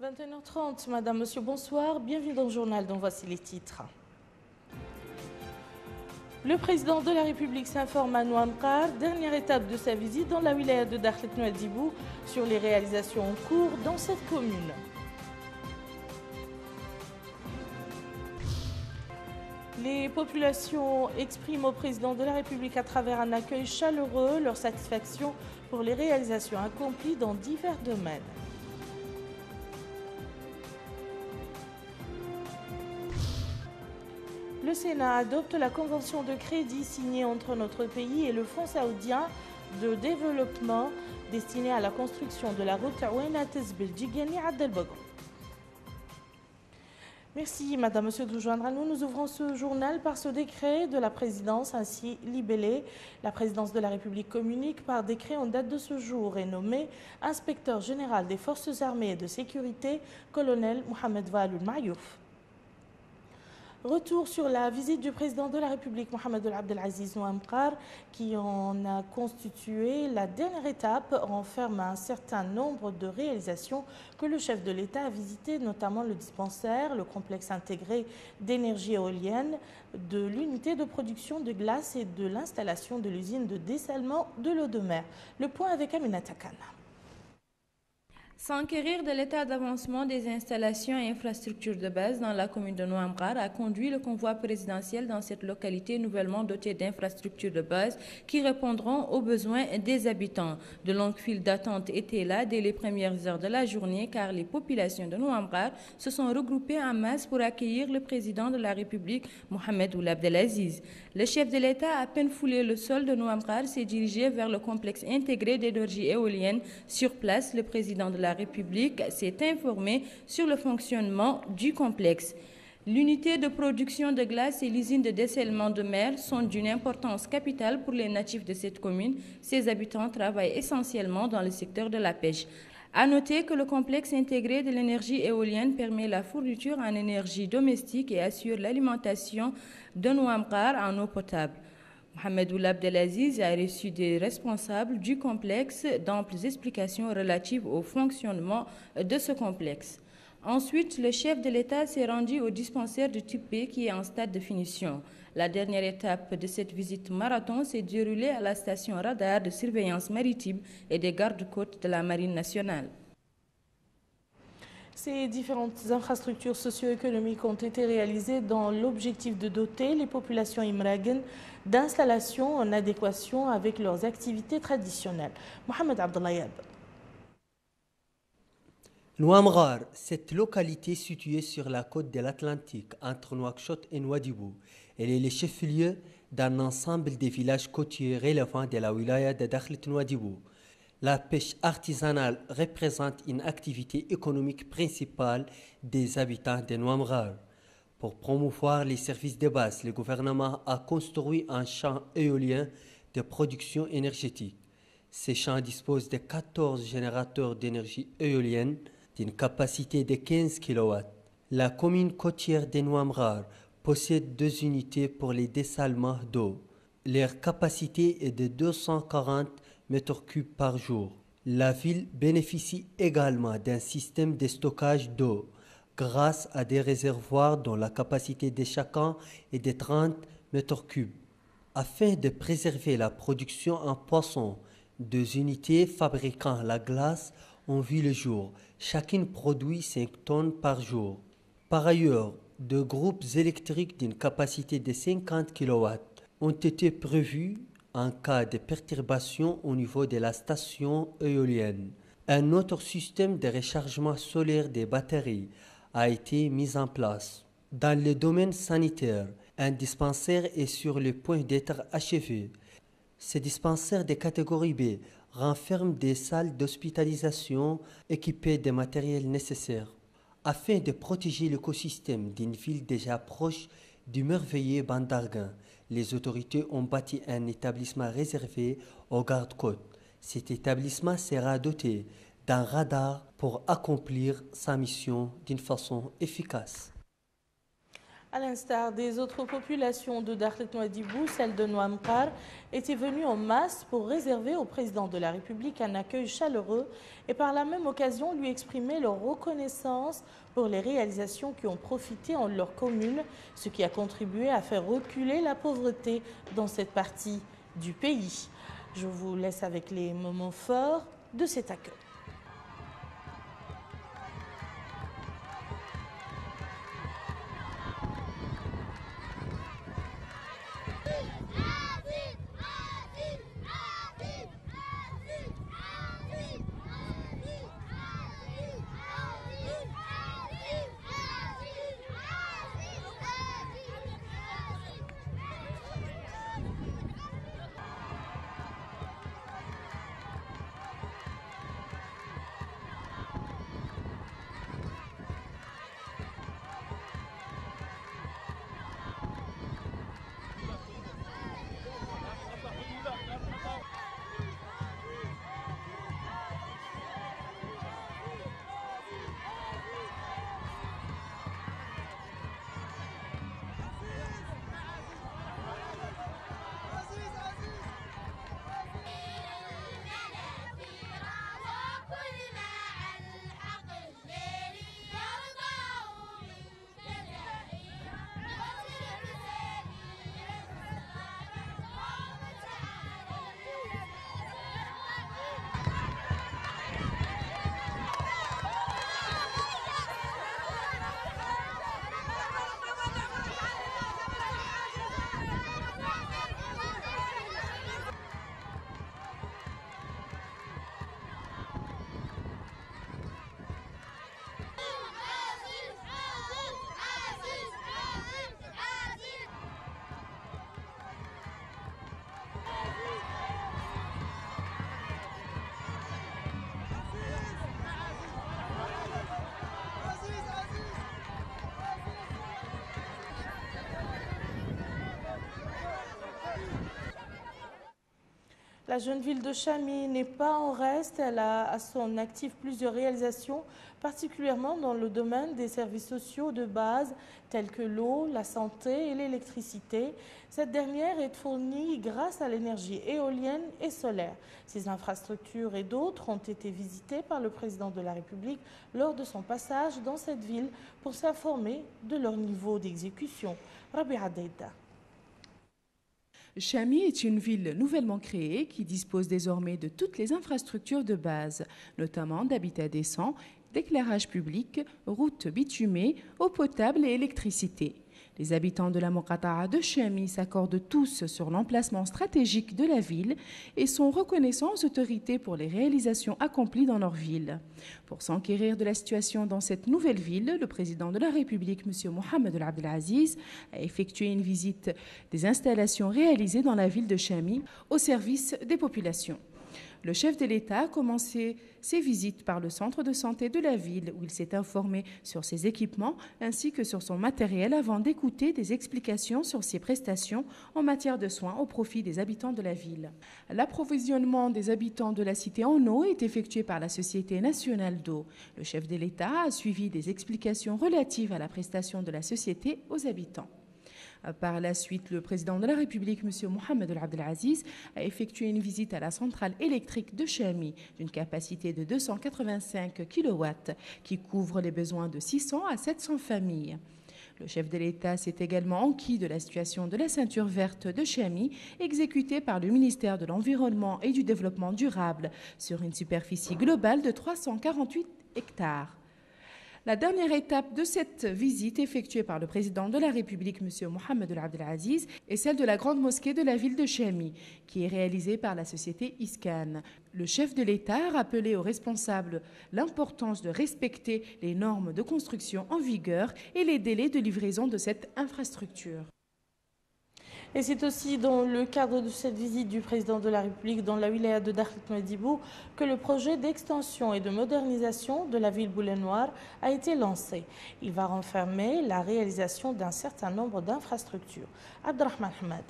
21h30, Madame, Monsieur, bonsoir. Bienvenue dans le journal dont voici les titres. Le président de la République s'informe à Nouamqar, dernière étape de sa visite dans la wilaya de Dakhlet Nouadhibou, sur les réalisations en cours dans cette commune. Les populations expriment au président de la République à travers un accueil chaleureux leur satisfaction pour les réalisations accomplies dans divers domaines. Le Sénat adopte la convention de crédit signée entre notre pays et le Fonds saoudien de développement destiné à la construction de la route Ouena-Tezbil-Djigani-Adelbogo. Merci Madame, Monsieur de vous joindre à nous. Nous ouvrons ce journal par ce décret de la présidence ainsi libellé. La présidence de la République communique par décret en date de ce jour et nommé inspecteur général des forces armées et de sécurité, colonel Mohamed Wael Mayouf. Retour sur la visite du président de la République, Mohamed Abdelaziz Nouamqar, qui en a constitué la dernière étape, renferme un certain nombre de réalisations que le chef de l'État a visitées, notamment le dispensaire, le complexe intégré d'énergie éolienne, de l'unité de production de glace et de l'installation de l'usine de dessalement de l'eau de mer. Le point avec Aminata Kana. S'enquérir de l'état d'avancement des installations et infrastructures de base dans la commune de Nouamqar a conduit le convoi présidentiel dans cette localité nouvellement dotée d'infrastructures de base qui répondront aux besoins des habitants. De longues files d'attente étaient là dès les premières heures de la journée car les populations de Nouamqar se sont regroupées en masse pour accueillir le président de la République, Mohamed Ould Abdelaziz. Le chef de l'État, à peine foulé le sol de Nouamqar, s'est dirigé vers le complexe intégré d'énergie éolienne. Sur place, le président de la République s'est informé sur le fonctionnement du complexe. L'unité de production de glace et l'usine de dessalement de mer sont d'une importance capitale pour les natifs de cette commune. Ses habitants travaillent essentiellement dans le secteur de la pêche. À noter que le complexe intégré de l'énergie éolienne permet la fourniture en énergie domestique et assure l'alimentation de Nouamqar en eau potable. Mohamed Ould Abdelaziz a reçu des responsables du complexe d'amples explications relatives au fonctionnement de ce complexe. Ensuite, le chef de l'État s'est rendu au dispensaire de type B qui est en stade de finition. La dernière étape de cette visite marathon s'est déroulée à la station radar de surveillance maritime et des gardes-côtes de la Marine nationale. Ces différentes infrastructures socio-économiques ont été réalisées dans l'objectif de doter les populations imraguennes d'installations en adéquation avec leurs activités traditionnelles. Mohamed Abdellayab. Nouamqar, cette localité située sur la côte de l'Atlantique entre Nouakchott et Nouadhibou, elle est le chef-lieu d'un ensemble de villages côtiers relevant de la wilaya de Dakhlet Nouadhibou. La pêche artisanale représente une activité économique principale des habitants de Nouamqar. Pour promouvoir les services de base, le gouvernement a construit un champ éolien de production énergétique. Ces champs disposent de 14 générateurs d'énergie éolienne d'une capacité de 15 kW. La commune côtière de Nouamqar possède 2 unités pour les dessalements d'eau. Leur capacité est de 240 mètres cubes par jour. La ville bénéficie également d'un système de stockage d'eau grâce à des réservoirs dont la capacité de chacun est de 30 mètres cubes. Afin de préserver la production en poisson, 2 unités fabriquant la glace ont vu le jour. Chacune produit 5 tonnes par jour. Par ailleurs, 2 groupes électriques d'une capacité de 50 kW ont été prévus en cas de perturbation au niveau de la station éolienne. Un autre système de rechargement solaire des batteries a été mis en place. Dans le domaine sanitaire, un dispensaire est sur le point d'être achevé. Ce dispensaire de catégorie B renferme des salles d'hospitalisation équipées de matériel nécessaire. Afin de protéger l'écosystème d'une ville déjà proche du merveilleux Bandarguin, les autorités ont bâti un établissement réservé aux gardes-côtes. Cet établissement sera doté d'un radar pour accomplir sa mission d'une façon efficace. À l'instar des autres populations de Dakhlet Nouadhibou, celle de Nouamqar était venue en masse pour réserver au président de la République un accueil chaleureux et par la même occasion lui exprimer leur reconnaissance pour les réalisations qui ont profité en leur commune, ce qui a contribué à faire reculer la pauvreté dans cette partie du pays. Je vous laisse avec les moments forts de cet accueil. La jeune ville de Chami n'est pas en reste. Elle a à son actif plusieurs réalisations, particulièrement dans le domaine des services sociaux de base tels que l'eau, la santé et l'électricité. Cette dernière est fournie grâce à l'énergie éolienne et solaire. Ces infrastructures et d'autres ont été visitées par le président de la République lors de son passage dans cette ville pour s'informer de leur niveau d'exécution. Rabia Deida. Chami est une ville nouvellement créée qui dispose désormais de toutes les infrastructures de base, notamment d'habitat décent, d'éclairage public, routes bitumées, eau potable et électricité. Les habitants de la Moqata'a de Chami s'accordent tous sur l'emplacement stratégique de la ville et sont reconnaissants aux autorités pour les réalisations accomplies dans leur ville. Pour s'enquérir de la situation dans cette nouvelle ville, le président de la République, M. Mohamed El Abdelaziz, a effectué une visite des installations réalisées dans la ville de Chami au service des populations. Le chef de l'État a commencé ses visites par le centre de santé de la ville où il s'est informé sur ses équipements ainsi que sur son matériel avant d'écouter des explications sur ses prestations en matière de soins au profit des habitants de la ville. L'approvisionnement des habitants de la cité en eau est effectué par la Société nationale d'eau. Le chef de l'État a suivi des explications relatives à la prestation de la société aux habitants. Par la suite, le président de la République, M. Mohamed El Abdelaziz, a effectué une visite à la centrale électrique de Chami d'une capacité de 285 kW qui couvre les besoins de 600 à 700 familles. Le chef de l'État s'est également enquis de la situation de la ceinture verte de Chami, exécutée par le ministère de l'Environnement et du Développement durable sur une superficie globale de 348 hectares. La dernière étape de cette visite effectuée par le président de la République, M. Mohamed El Abdelaziz, est celle de la grande mosquée de la ville de Chami, qui est réalisée par la société Iskan. Le chef de l'État a rappelé aux responsables l'importance de respecter les normes de construction en vigueur et les délais de livraison de cette infrastructure. Et c'est aussi dans le cadre de cette visite du président de la République dans la wilaya de Dakhlet Nouadhibou que le projet d'extension et de modernisation de la ville Boulay-Noir a été lancé. Il va renfermer la réalisation d'un certain nombre d'infrastructures. Abdelrahman Hamad.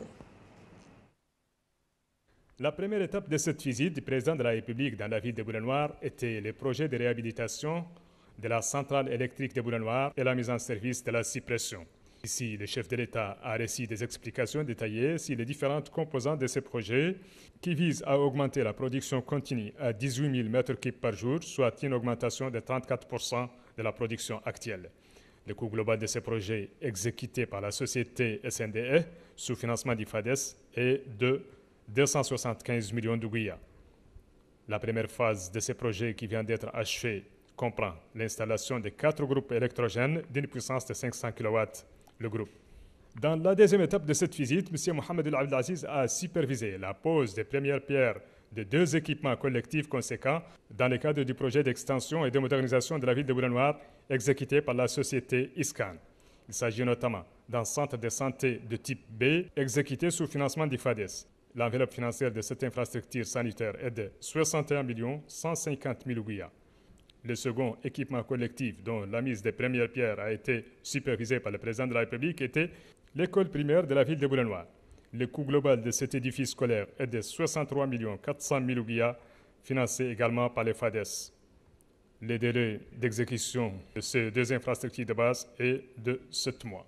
La première étape de cette visite du président de la République dans la ville de Boulay-Noir était le projet de réhabilitation de la centrale électrique de Boulay-Noir et la mise en service de la suppression. Ici, le chef de l'État a reçu des explications détaillées sur les différentes composantes de ces projets qui visent à augmenter la production continue à 18 000 m3 par jour, soit une augmentation de 34% de la production actuelle. Le coût global de ces projets exécutés par la société SNDE sous financement du FADES est de 275 millions de Gouïa. La première phase de ces projets qui vient d'être achevée comprend l'installation de 4 groupes électrogènes d'une puissance de 500 kW le groupe. Dans la deuxième étape de cette visite, M. Mohamed El Abdelaziz a supervisé la pose des premières pierres de 2 équipements collectifs conséquents dans le cadre du projet d'extension et de modernisation de la ville de Boulanoir exécuté par la société ISCAN. Il s'agit notamment d'un centre de santé de type B exécuté sous financement du FADES. L'enveloppe financière de cette infrastructure sanitaire est de 61 150 000 Gouïa. Le second équipement collectif dont la mise des premières pierres a été supervisée par le président de la République était l'école primaire de la ville de Boulanoir. Le coût global de cet édifice scolaire est de 63 400 000 Gouïa, financé également par les FADES. Le délai d'exécution de ces 2 infrastructures de base est de 7 mois.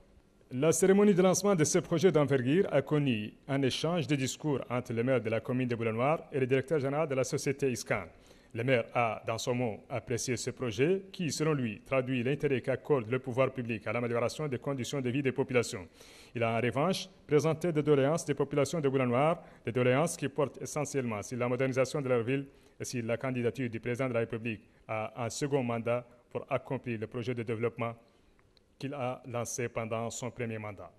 La cérémonie de lancement de ce projet d'envergure a connu un échange de discours entre le maire de la commune de Boulanoir et le directeur général de la société ISCAN. Le maire a, dans son mot, apprécié ce projet qui, selon lui, traduit l'intérêt qu'accorde le pouvoir public à l'amélioration des conditions de vie des populations. Il a en revanche présenté des doléances des populations de Boulanoir, des doléances qui portent essentiellement sur la modernisation de leur ville et sur la candidature du président de la République à un second mandat pour accomplir le projet de développement qu'il a lancé pendant son premier mandat.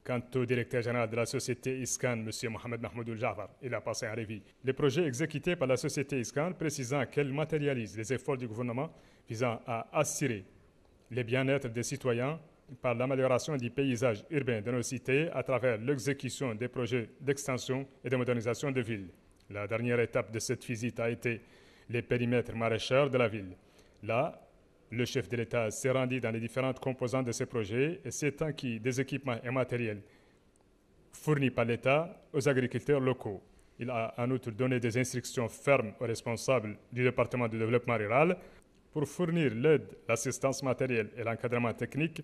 Quant au directeur général de la société ISCAN, M. Mohamed Mahmoud Jafar, il a passé en revue les projets exécutés par la société ISCAN, précisant qu'elle matérialise les efforts du gouvernement visant à assurer le bien-être des citoyens par l'amélioration du paysage urbain de nos cités à travers l'exécution des projets d'extension et de modernisation de villes. La dernière étape de cette visite a été les périmètres maraîchers de la ville. Là, le chef de l'État s'est rendu dans les différentes composantes de ces projets et s'est acquis des équipements et matériels fournis par l'État aux agriculteurs locaux. Il a en outre donné des instructions fermes aux responsables du département du développement rural pour fournir l'aide, l'assistance matérielle et l'encadrement technique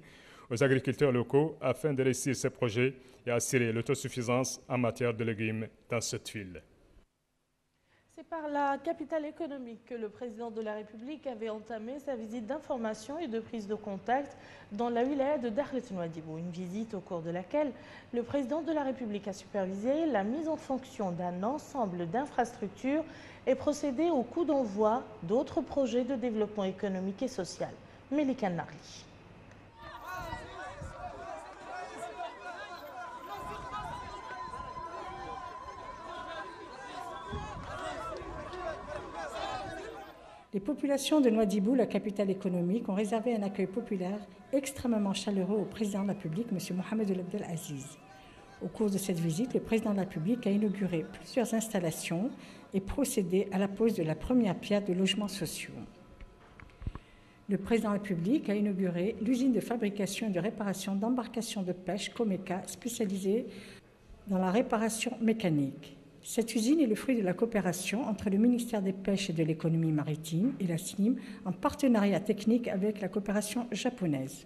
aux agriculteurs locaux afin de réussir ces projets et assurer l'autosuffisance en matière de légumes dans cette ville. C'est par la capitale économique que le président de la République avait entamé sa visite d'information et de prise de contact dans la wilaya de Dakhlet Nouadhibou. Une visite au cours de laquelle le président de la République a supervisé la mise en fonction d'un ensemble d'infrastructures et procédé au coup d'envoi d'autres projets de développement économique et social. Mélika Narli. Les populations de Nouadhibou, la capitale économique, ont réservé un accueil populaire extrêmement chaleureux au président de la République, M. Mohamed El Abdelaziz. Au cours de cette visite, le président de la République a inauguré plusieurs installations et procédé à la pose de la première pierre de logements sociaux. Le président de la République a inauguré l'usine de fabrication et de réparation d'embarcations de pêche Comeka, spécialisée dans la réparation mécanique. Cette usine est le fruit de la coopération entre le ministère des Pêches et de l'Économie maritime et la SNIM en partenariat technique avec la coopération japonaise.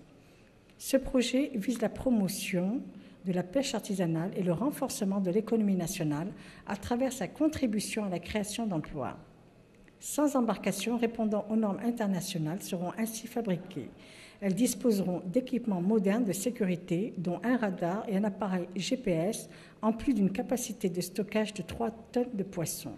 Ce projet vise la promotion de la pêche artisanale et le renforcement de l'économie nationale à travers sa contribution à la création d'emplois. 100 embarcations répondant aux normes internationales seront ainsi fabriquées. Elles disposeront d'équipements modernes de sécurité, dont un radar et un appareil GPS, en plus d'une capacité de stockage de 3 tonnes de poissons.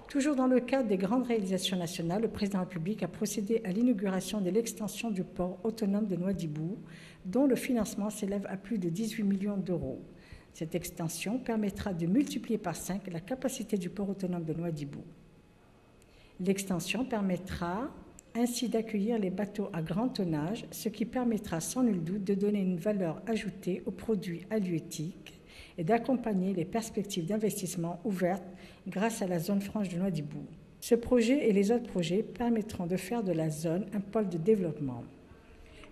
Toujours dans le cadre des grandes réalisations nationales, le président de la République a procédé à l'inauguration de l'extension du port autonome de Nouadhibou, dont le financement s'élève à plus de 18 millions d'euros. Cette extension permettra de multiplier par 5 la capacité du port autonome de Nouadhibou. L'extension permettra ainsi d'accueillir les bateaux à grand tonnage, ce qui permettra sans nul doute de donner une valeur ajoutée aux produits halieutiques et d'accompagner les perspectives d'investissement ouvertes grâce à la zone franche de Nouadhibou. Ce projet et les autres projets permettront de faire de la zone un pôle de développement.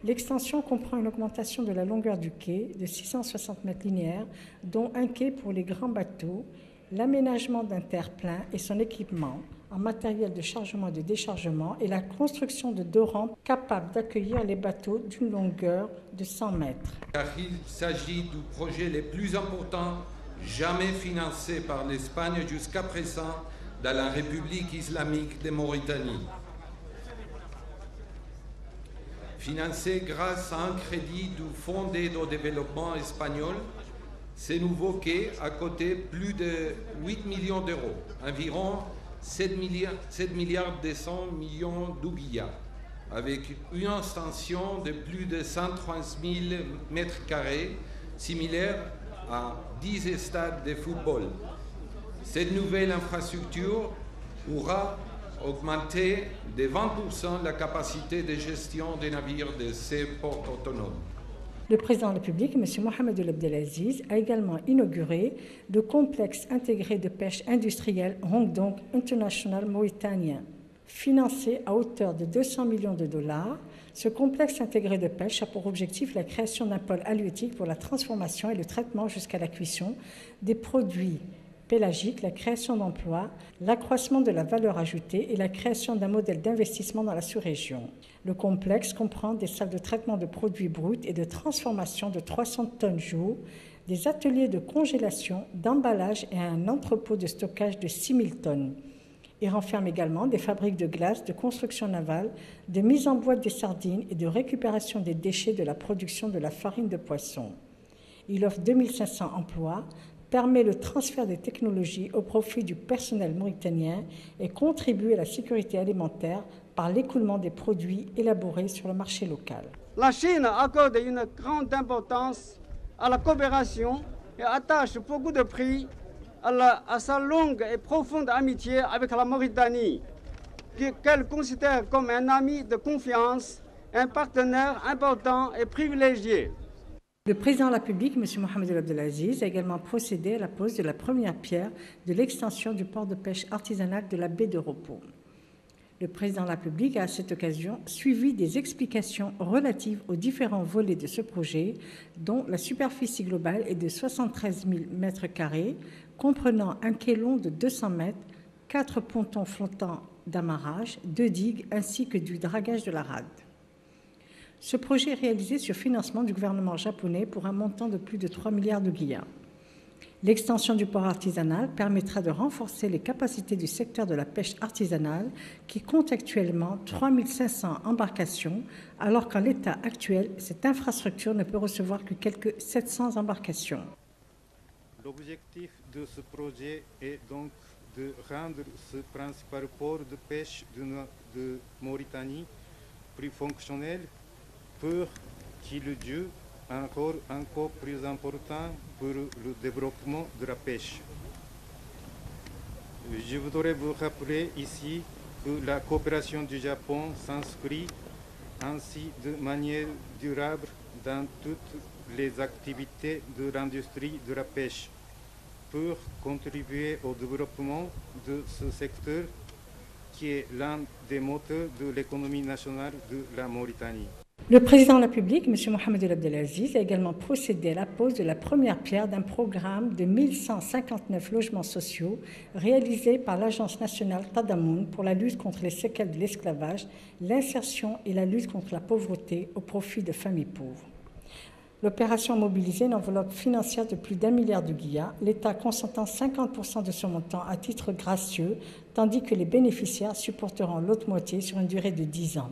L'extension comprend une augmentation de la longueur du quai de 660 mètres linéaires, dont un quai pour les grands bateaux, l'aménagement d'un terre-plein et son équipement, en matériel de chargement et de déchargement et la construction de 2 rampes capables d'accueillir les bateaux d'une longueur de 100 mètres. Car il s'agit du projet le plus important jamais financé par l'Espagne jusqu'à présent dans la République islamique de Mauritanie. Financé grâce à un crédit du Fonds d'aide au développement espagnol, ce nouveau quai a coûté plus de 8 millions d'euros, environ 7 milliards 200 millions d'ouguiyas, avec une extension de plus de 130 000 mètres carrés, similaire à 10 stades de football. Cette nouvelle infrastructure pourra augmenter de 20% la capacité de gestion des navires de ces ports autonomes. Le président de la République, M. Mohamed Ould Abdelaziz, a également inauguré le complexe intégré de pêche industrielle Hong Dong International Mauritanien. Financé à hauteur de 200 millions de dollars, ce complexe intégré de pêche a pour objectif la création d'un pôle halieutique pour la transformation et le traitement jusqu'à la cuisson des produits pélagiques, la création d'emplois, l'accroissement de la valeur ajoutée et la création d'un modèle d'investissement dans la sous-région. Le complexe comprend des salles de traitement de produits bruts et de transformation de 300 tonnes jour, des ateliers de congélation, d'emballage et un entrepôt de stockage de 6000 tonnes. Il renferme également des fabriques de glace, de construction navale, de mise en boîte des sardines et de récupération des déchets de la production de la farine de poisson. Il offre 2500 emplois, permet le transfert des technologies au profit du personnel mauritanien et contribue à la sécurité alimentaire par l'écoulement des produits élaborés sur le marché local. La Chine accorde une grande importance à la coopération et attache beaucoup de prix à sa longue et profonde amitié avec la Mauritanie, qu'elle considère comme un ami de confiance, un partenaire important et privilégié. Le président de la République, M. Mohamed Ould Abdelaziz, a également procédé à la pose de la première pierre de l'extension du port de pêche artisanal de la baie de Repos. Le président de la République a à cette occasion suivi des explications relatives aux différents volets de ce projet, dont la superficie globale est de 73 000 mètres carrés, comprenant un quai long de 200 mètres, 4 pontons flottants d'amarrage, 2 digues ainsi que du dragage de la rade. Ce projet est réalisé sur financement du gouvernement japonais pour un montant de plus de 3 milliards d'ouguiyas. L'extension du port artisanal permettra de renforcer les capacités du secteur de la pêche artisanale qui compte actuellement 3 500 embarcations, alors qu'en l'état actuel, cette infrastructure ne peut recevoir que quelques 700 embarcations. L'objectif de ce projet est donc de rendre ce principal port de pêche de Mauritanie plus fonctionnel pour qu'il joue un rôle encore plus important pour le développement de la pêche. Je voudrais vous rappeler ici que la coopération du Japon s'inscrit ainsi de manière durable dans toutes les activités de l'industrie de la pêche pour contribuer au développement de ce secteur qui est l'un des moteurs de l'économie nationale de la Mauritanie. Le président de la République, M. Mohamed Ould Abdelaziz, a également procédé à la pose de la première pierre d'un programme de 1159 logements sociaux réalisé par l'Agence nationale Tadamoun pour la lutte contre les séquelles de l'esclavage, l'insertion et la lutte contre la pauvreté au profit de familles pauvres. L'opération a mobilisé une enveloppe financière de plus d'1 milliard d'ouguiyas, l'État consentant 50% de ce montant à titre gracieux, tandis que les bénéficiaires supporteront l'autre moitié sur une durée de 10 ans.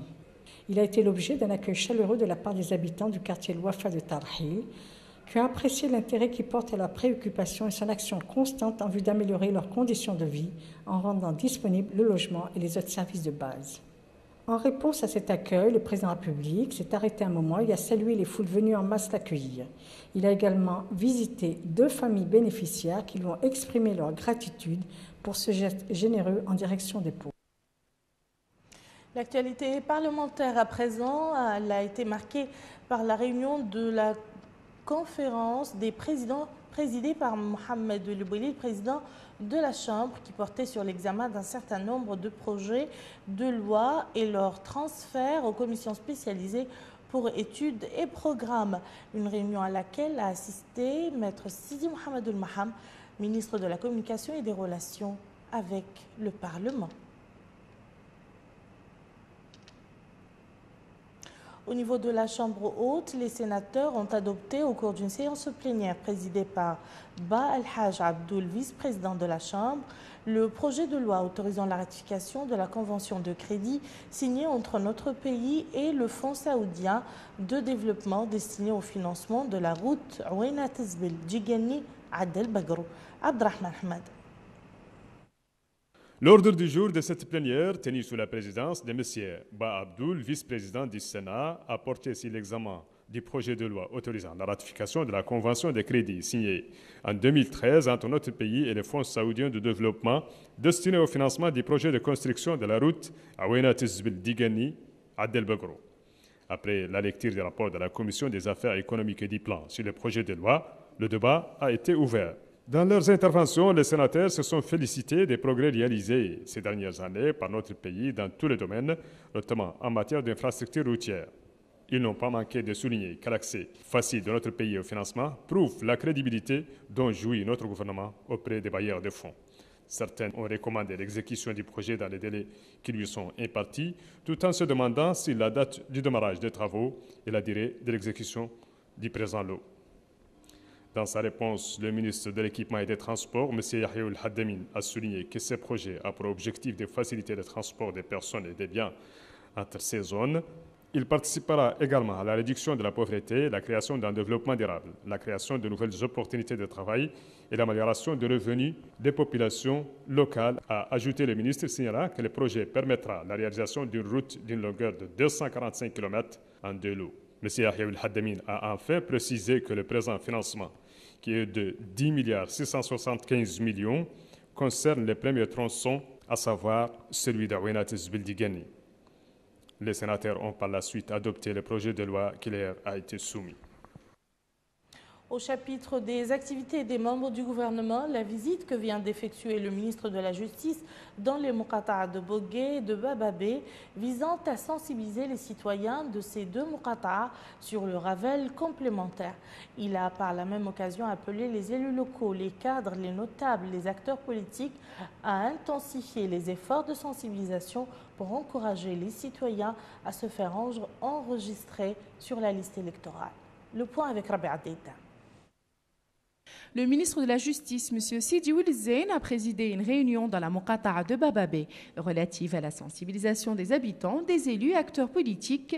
Il a été l'objet d'un accueil chaleureux de la part des habitants du quartier L'Ouafa de Tarhil, qui ont apprécié l'intérêt qu'il porte à leur préoccupation et son action constante en vue d'améliorer leurs conditions de vie en rendant disponibles le logement et les autres services de base. En réponse à cet accueil, le président de la République s'est arrêté un moment et a salué les foules venues en masse l'accueillir. Il a également visité 2 familles bénéficiaires qui lui ont exprimé leur gratitude pour ce geste généreux en direction des pauvres. L'actualité parlementaire à présent, elle a été marquée par la réunion de la conférence des présidents présidée par Mohamed Ould, le président de la Chambre, qui portait sur l'examen d'un certain nombre de projets de loi et leur transfert aux commissions spécialisées pour études et programmes. Une réunion à laquelle a assisté Maître Sidi Mohamed Ould Maham, ministre de la Communication et des Relations avec le Parlement. Au niveau de la Chambre haute, les sénateurs ont adopté au cours d'une séance plénière présidée par Ba Al-Haj Abdoul, vice-président de la Chambre, le projet de loi autorisant la ratification de la convention de crédit signée entre notre pays et le Fonds saoudien de développement destiné au financement de la route Ouena Tezbil Djigani Adel Bagrou. Abdrahman Ahmad. L'ordre du jour de cette plénière, tenue sous la présidence de M. Ba Abdoul, vice-président du Sénat, a porté sur l'examen du projet de loi autorisant la ratification de la convention de crédit signée en 2013 entre notre pays et le Fonds saoudien de développement destiné au financement du projet de construction de la route Ouena Tezbil Djigani Adel Bagrou. Après la lecture du rapport de la Commission des affaires économiques et du plan sur le projet de loi, le débat a été ouvert. Dans leurs interventions, les sénateurs se sont félicités des progrès réalisés ces dernières années par notre pays dans tous les domaines, notamment en matière d'infrastructures routières. Ils n'ont pas manqué de souligner que l'accès facile de notre pays au financement prouve la crédibilité dont jouit notre gouvernement auprès des bailleurs de fonds. Certains ont recommandé l'exécution du projet dans les délais qui lui sont impartis, tout en se demandant si la date du démarrage des travaux et la durée de l'exécution du présent lot. Dans sa réponse, le ministre de l'Équipement et des Transports, M. Yahya Al-Haddamin, a souligné que ce projet a pour objectif de faciliter le transport des personnes et des biens entre ces zones. Il participera également à la réduction de la pauvreté, la création d'un développement durable, la création de nouvelles opportunités de travail et l'amélioration des revenus des populations locales, a ajouté le ministre, signalant que le projet permettra la réalisation d'une route d'une longueur de 245 km en 2 lots. M. Yahya Al-Haddamin a enfin précisé que le présent financement, qui est de 10,675 milliards, concerne les premiers tronçons, à savoir celui d'Ouena Tezbil Djigani. Les sénateurs ont par la suite adopté le projet de loi qui leur a été soumis. Au chapitre des activités et des membres du gouvernement, la visite que vient d'effectuer le ministre de la Justice dans les Muqata'a de Bogué et de Bababé, visant à sensibiliser les citoyens de ces deux Muqata'a sur le Ravel complémentaire. Il a par la même occasion appelé les élus locaux, les cadres, les notables, les acteurs politiques à intensifier les efforts de sensibilisation pour encourager les citoyens à se faire enregistrer sur la liste électorale. Le point avec Rabia Deita. Le ministre de la Justice, M. Sidi Ould Zeine, a présidé une réunion dans la Muqata'a de Bababé relative à la sensibilisation des habitants, des élus, acteurs politiques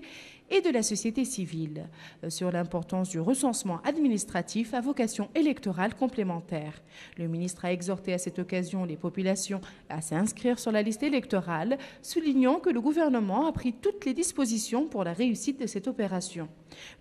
et de la société civile sur l'importance du recensement administratif à vocation électorale complémentaire. Le ministre a exhorté à cette occasion les populations à s'inscrire sur la liste électorale, soulignant que le gouvernement a pris toutes les dispositions pour la réussite de cette opération.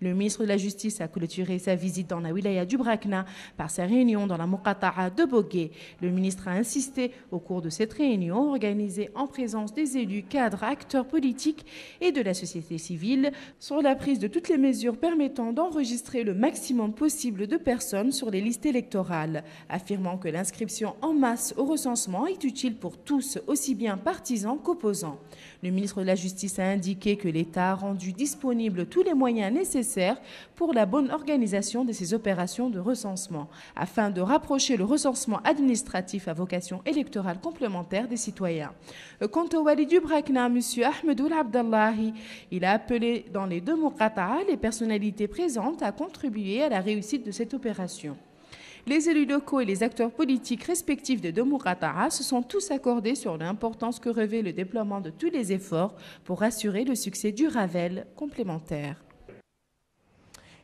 Le ministre de la Justice a clôturé sa visite dans la wilaya du Brakna par sa réunion dans la Muqata'a de Bogué. Le ministre a insisté au cours de cette réunion organisée en présence des élus, cadres, acteurs politiques et de la société civile sur la prise de toutes les mesures permettant d'enregistrer le maximum possible de personnes sur les listes électorales, affirmant que l'inscription en masse au recensement est utile pour tous, aussi bien partisans qu'opposants. Le ministre de la Justice a indiqué que l'État a rendu disponibles tous les moyens nécessaires pour la bonne organisation de ces opérations de recensement, afin de rapprocher le recensement administratif à vocation électorale complémentaire des citoyens. Quant au Wali du Brakna, M. Ahmedoul Abdallahi, il a appelé dans les deux Muqata'a les personnalités présentes à contribuer à la réussite de cette opération. Les élus locaux et les acteurs politiques respectifs des deux Muqata'a se sont tous accordés sur l'importance que revêt le déploiement de tous les efforts pour assurer le succès du Ravel complémentaire.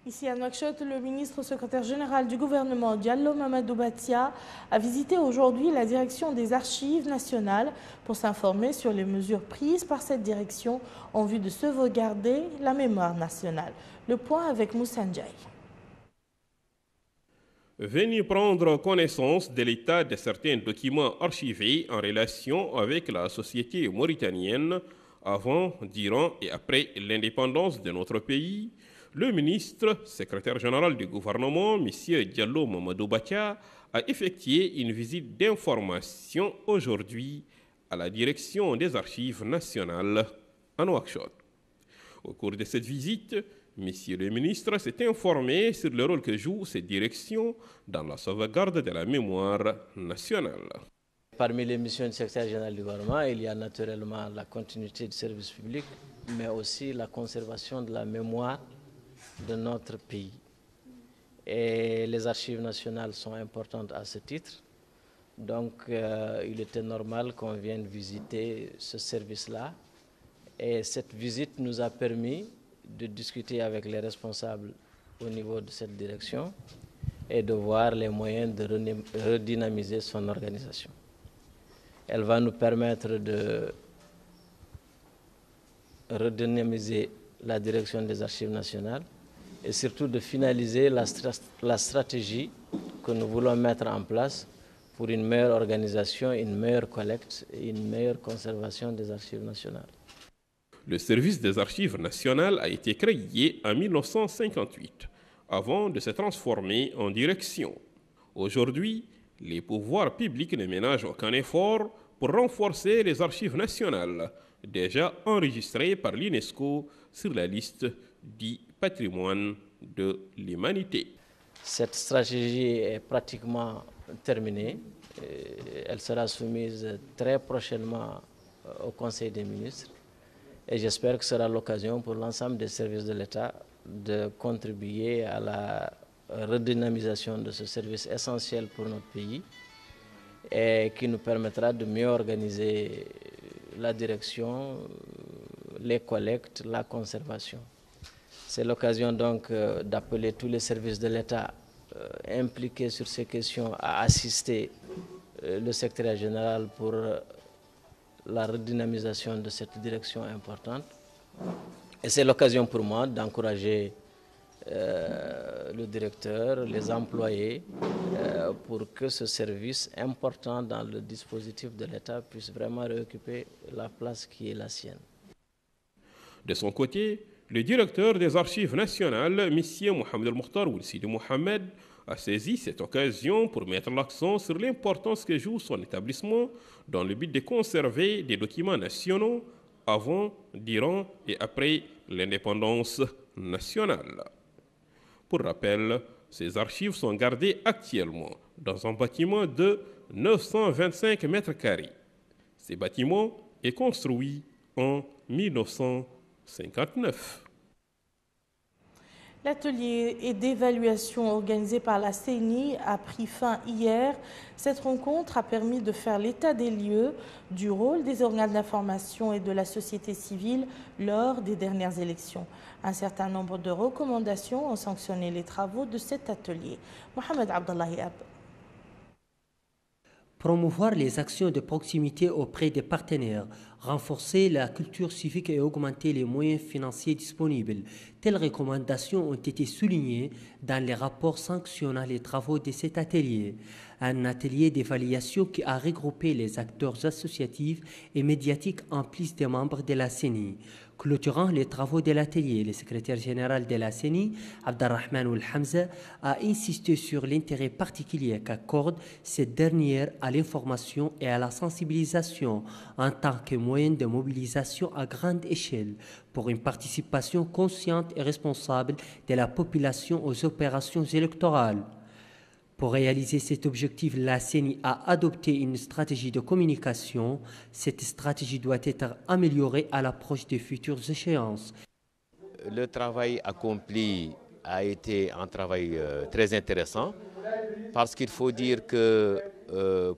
Ici à Nouakchott, le ministre secrétaire général du gouvernement Diallo Mamadou Batia a visité aujourd'hui la direction des archives nationales pour s'informer sur les mesures prises par cette direction en vue de sauvegarder la mémoire nationale. Le point avec Moussa Ndiaye. Venu prendre connaissance de l'état de certains documents archivés en relation avec la société mauritanienne avant, durant et après l'indépendance de notre pays, le ministre, secrétaire général du gouvernement, M. Diallo Mamadou Batia, a effectué une visite d'information aujourd'hui à la direction des archives nationales à Nouakchott. Au cours de cette visite, Monsieur le ministre s'est informé sur le rôle que joue cette direction dans la sauvegarde de la mémoire nationale. Parmi les missions du secrétaire général du gouvernement, il y a naturellement la continuité du service public, mais aussi la conservation de la mémoire de notre pays. Et les archives nationales sont importantes à ce titre. Donc, il était normal qu'on vienne visiter ce service-là. Et cette visite nous a permis de discuter avec les responsables au niveau de cette direction et de voir les moyens de redynamiser son organisation. Elle va nous permettre de redynamiser la direction des archives nationales et surtout de finaliser la stratégie que nous voulons mettre en place pour une meilleure organisation, une meilleure collecte et une meilleure conservation des archives nationales. Le service des archives nationales a été créé en 1958, avant de se transformer en direction. Aujourd'hui, les pouvoirs publics ne ménagent aucun effort pour renforcer les archives nationales, déjà enregistrées par l'UNESCO sur la liste du patrimoine de l'humanité. Cette stratégie est pratiquement terminée. Elle sera soumise très prochainement au Conseil des ministres. Et j'espère que ce sera l'occasion pour l'ensemble des services de l'État de contribuer à la redynamisation de ce service essentiel pour notre pays et qui nous permettra de mieux organiser la direction, les collectes, la conservation. C'est l'occasion donc d'appeler tous les services de l'État impliqués sur ces questions à assister le secrétaire général pour la redynamisation de cette direction importante. Et c'est l'occasion pour moi d'encourager le directeur, les employés, pour que ce service important dans le dispositif de l'État puisse vraiment réoccuper la place qui est la sienne. De son côté, le directeur des Archives nationales, M. Mohamed El-Mokhtar Sidi Mohamed, a saisi cette occasion pour mettre l'accent sur l'importance que joue son établissement dans le but de conserver des documents nationaux avant, durant et après l'indépendance nationale. Pour rappel, ces archives sont gardées actuellement dans un bâtiment de 925 mètres carrés. Ce bâtiment est construit en 1959. L'atelier d'évaluation organisé par la CENI a pris fin hier. Cette rencontre a permis de faire l'état des lieux du rôle des organes d'information et de la société civile lors des dernières élections. Un certain nombre de recommandations ont sanctionné les travaux de cet atelier. Mohamed Abdallahi Ab. Promouvoir les actions de proximité auprès des partenaires, renforcer la culture civique et augmenter les moyens financiers disponibles. Telles recommandations ont été soulignées dans les rapports sanctionnant les travaux de cet atelier. Un atelier d'évaluation qui a regroupé les acteurs associatifs et médiatiques en plus des membres de la CENI. Clôturant les travaux de l'atelier, le secrétaire général de la CENI, Abdelrahman Oul-Hamza, a insisté sur l'intérêt particulier qu'accorde cette dernière à l'information et à la sensibilisation en tant que moyen de mobilisation à grande échelle pour une participation consciente et responsable de la population aux opérations électorales. Pour réaliser cet objectif, la CENI a adopté une stratégie de communication. Cette stratégie doit être améliorée à l'approche des futures échéances. Le travail accompli a été un travail très intéressant parce qu'il faut dire que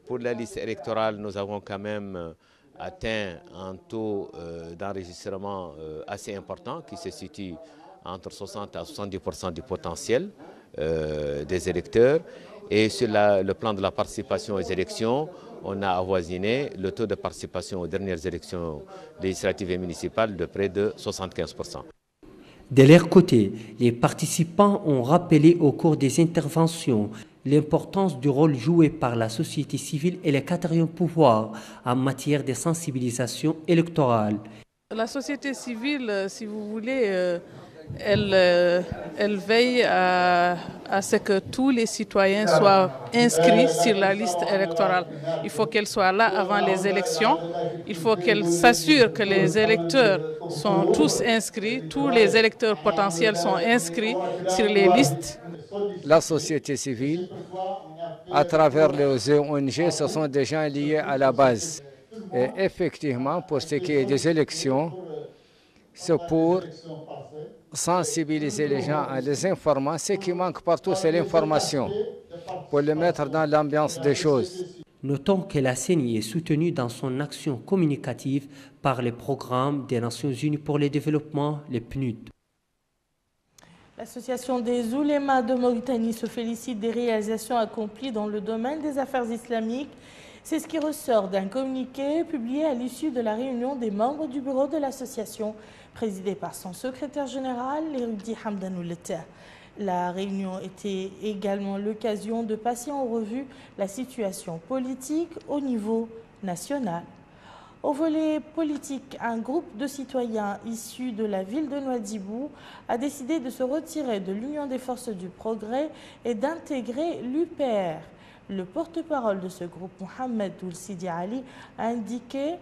pour la liste électorale, nous avons quand même atteint un taux d'enregistrement assez important qui se situe entre 60 à 70% du potentiel des électeurs. Et sur le plan de la participation aux élections, on a avoisiné le taux de participation aux dernières élections législatives et municipales de près de 75%. De leur côté, les participants ont rappelé au cours des interventions l'importance du rôle joué par la société civile et les quatrièmes pouvoirs en matière de sensibilisation électorale. La société civile, si vous voulez, elle veille à ce que tous les citoyens soient inscrits sur la liste électorale. Il faut qu'elle soit là avant les élections. Il faut qu'elle s'assure que les électeurs sont tous inscrits, tous les électeurs potentiels sont inscrits sur les listes. La société civile, à travers les ONG, ce sont des gens liés à la base. Et effectivement, pour ce qui est des élections, c'est pour sensibiliser les gens en les informant. Ce qui manque partout, c'est l'information, pour les mettre dans l'ambiance des choses. Notons que la CENI est soutenue dans son action communicative par les programmes des Nations Unies pour le développement, les PNUD. L'Association des oulémas de Mauritanie se félicite des réalisations accomplies dans le domaine des affaires islamiques. C'est ce qui ressort d'un communiqué publié à l'issue de la réunion des membres du bureau de l'association, présidé par son secrétaire général, l'érudit Hamdan Ouleta. La réunion était également l'occasion de passer en revue la situation politique au niveau national. Au volet politique, un groupe de citoyens issus de la ville de Nouadhibou a décidé de se retirer de l'Union des forces du progrès et d'intégrer l'UPR. Le porte-parole de ce groupe, Mohamed Ould Sidi Ali, a indiqué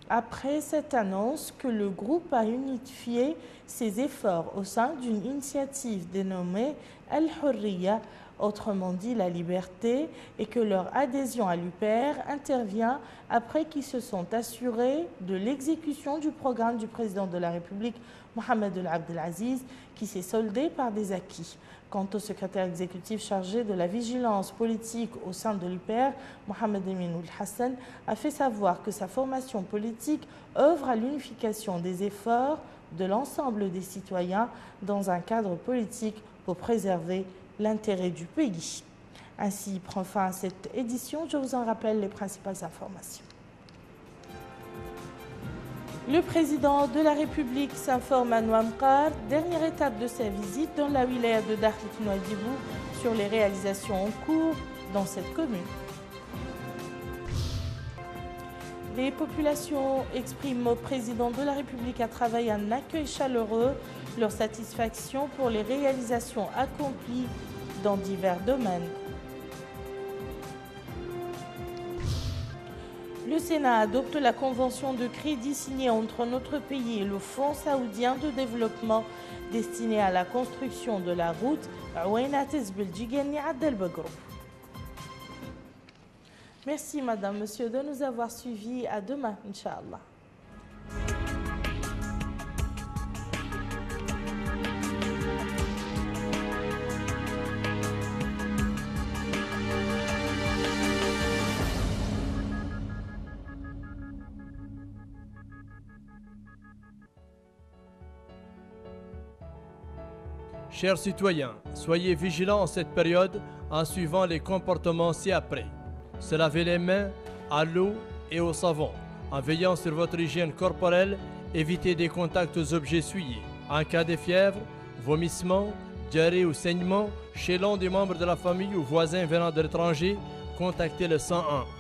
après cette annonce que le groupe a unifié ses efforts au sein d'une initiative dénommée Al-Hurriya, autrement dit la liberté, et que leur adhésion à l'UPR intervient après qu'ils se sont assurés de l'exécution du programme du président de la République, Mohamed Ould Abdel Aziz, qui s'est soldé par des acquis. Quant au secrétaire exécutif chargé de la vigilance politique au sein de l'UPR, Mohamed Emin Ould Hassan, a fait savoir que sa formation politique œuvre à l'unification des efforts de l'ensemble des citoyens dans un cadre politique pour préserver l'intérêt du pays. Ainsi prend fin cette édition. Je vous en rappelle les principales informations. Le président de la République s'informe à Nouamqar, dernière étape de sa visite dans la wilaya de Dakhlit Nouadhibou, sur les réalisations en cours dans cette commune. Les populations expriment au président de la République à travers un accueil chaleureux leur satisfaction pour les réalisations accomplies dans divers domaines. Le Sénat adopte la convention de crédit signée entre notre pays et le Fonds saoudien de développement destiné à la construction de la route Ouaynat-Belgigani-Adelbegrou. Merci Madame, Monsieur de nous avoir suivis. À demain, Inch'Allah. Chers citoyens, soyez vigilants en cette période en suivant les comportements ci-après. Se laver les mains à l'eau et au savon. En veillant sur votre hygiène corporelle, évitez des contacts aux objets souillés. En cas de fièvre, vomissements, diarrhée ou saignement, chez l'un des membres de la famille ou voisins venant de l'étranger, contactez le 101.